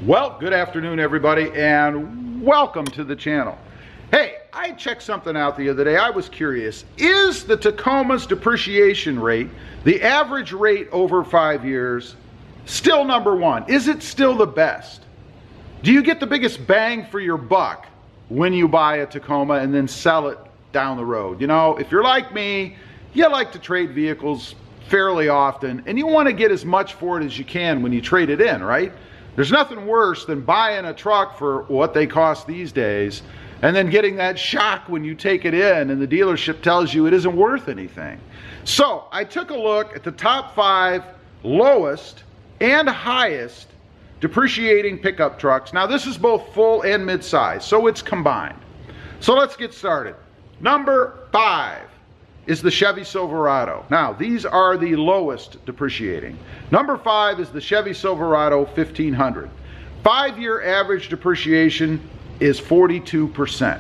Well, good afternoon everybody and welcome to the channel. Hey, I checked something out the other day. I was curious. Is the Tacoma's depreciation rate, the average rate over 5 years, still number one? Is it still the best? Do you get the biggest bang for your buck when you buy a Tacoma and then sell it down the road? You know, if you're like me, you like to trade vehicles fairly often and you want to get as much for it as you can when you trade it in, right? There's nothing worse than buying a truck for what they cost these days and then getting that shock when you take it in and the dealership tells you it isn't worth anything. So I took a look at the top 5 lowest and highest depreciating pickup trucks. Now this is both full and mid-size, so it's combined. So let's get started. Number 5 is the Chevy Silverado. Now these are the lowest depreciating. Number 5 is the Chevy Silverado 1500. 5-year average depreciation is 42%.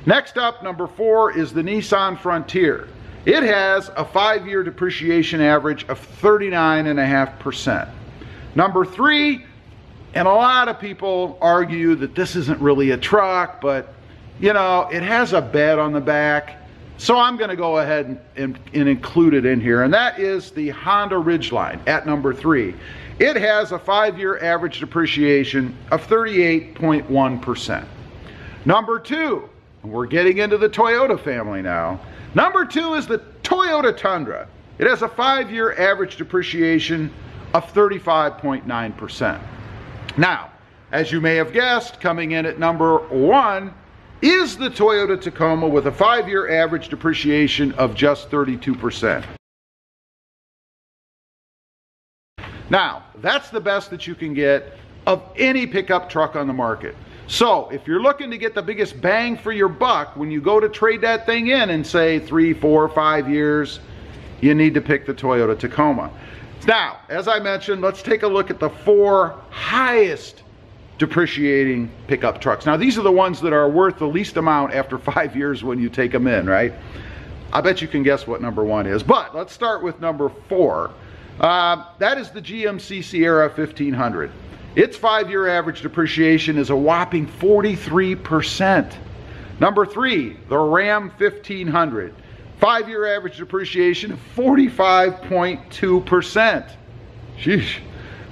Next up, number 4 is the Nissan Frontier. It has a 5-year depreciation average of 39.5%. Number 3, and a lot of people argue that this isn't really a truck, but you know, it has a bed on the back. So I'm going to go ahead and include it in here, and that is the Honda Ridgeline at number 3. It has a 5-year average depreciation of 38.1%. Number 2, and we're getting into the Toyota family now. Number 2 is the Toyota Tundra. It has a 5-year average depreciation of 35.9%. Now, as you may have guessed, coming in at number 1 is the Toyota Tacoma with a 5-year average depreciation of just 32%. Now, that's the best that you can get of any pickup truck on the market. So, if you're looking to get the biggest bang for your buck when you go to trade that thing in in say 3, 4, 5 years, you need to pick the Toyota Tacoma. Now, as I mentioned, let's take a look at the 4 highest depreciating pickup trucks. Now these are the ones that are worth the least amount after 5 years when you take them in, right? I bet you can guess what number 1 is, but let's start with number 4. That is the GMC Sierra 1500. Its 5-year average depreciation is a whopping 43%. Number 3, the Ram 1500. 5-year average depreciation of 45.2%. Sheesh.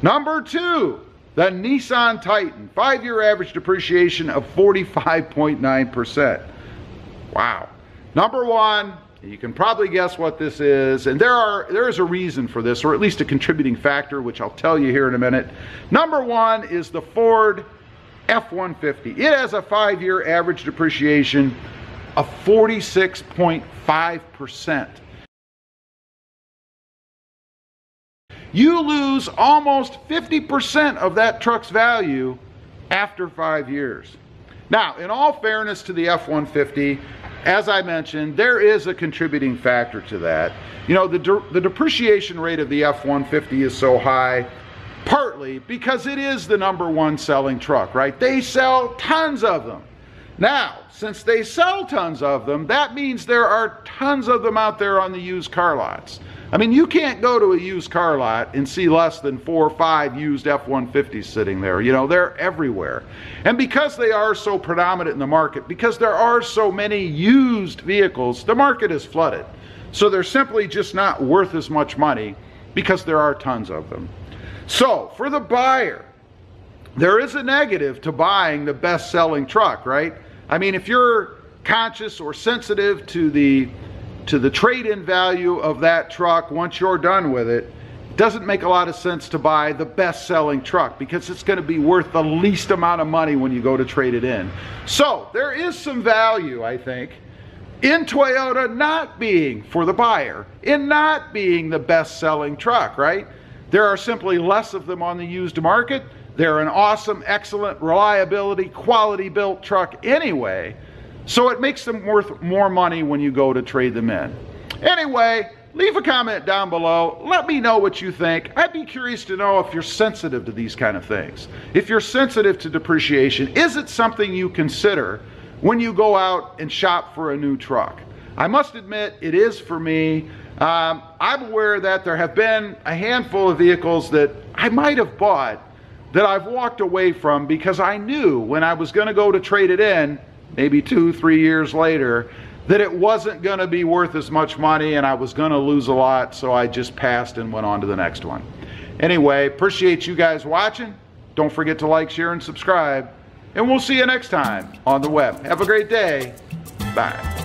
Number 2, the Nissan Titan. 5-year average depreciation of 45.9%. Wow. Number 1, you can probably guess what this is, and there is a reason for this, or at least a contributing factor, which I'll tell you here in a minute. Number 1 is the Ford F-150. It has a 5-year average depreciation of 46.5%. You lose almost 50% of that truck's value after 5 years. Now, in all fairness to the F-150, as I mentioned, there is a contributing factor to that. You know, the depreciation rate of the F-150 is so high, partly because it is the number 1 selling truck, right? They sell tons of them. Now, since they sell tons of them, that means there are tons of them out there on the used car lots. I mean, you can't go to a used car lot and see less than 4 or 5 used F-150s sitting there. You know, they're everywhere. And because they are so predominant in the market, because there are so many used vehicles, the market is flooded. So they're simply just not worth as much money because there are tons of them. So, for the buyer, there is a negative to buying the best-selling truck, right? I mean, if you're conscious or sensitive to the trade-in value of that truck once you're done with it, it doesn't make a lot of sense to buy the best-selling truck because it's going to be worth the least amount of money when you go to trade it in. So there is some value, I think, in Toyota not being, for the buyer, in not being the best-selling truck, right? There are simply less of them on the used market. They're an awesome, excellent, reliability, quality-built truck anyway. So it makes them worth more money when you go to trade them in. Anyway, leave a comment down below. Let me know what you think. I'd be curious to know if you're sensitive to these kind of things. If you're sensitive to depreciation, is it something you consider when you go out and shop for a new truck? I must admit, it is for me. I'm aware that there have been a handful of vehicles that I might have bought that I've walked away from because I knew when I was going to go to trade it in, maybe 2-3 years later, that it wasn't going to be worth as much money and I was going to lose a lot, so I just passed and went on to the next one. Anyway, appreciate you guys watching. Don't forget to like, share, and subscribe. And we'll see you next time on the web. Have a great day. Bye.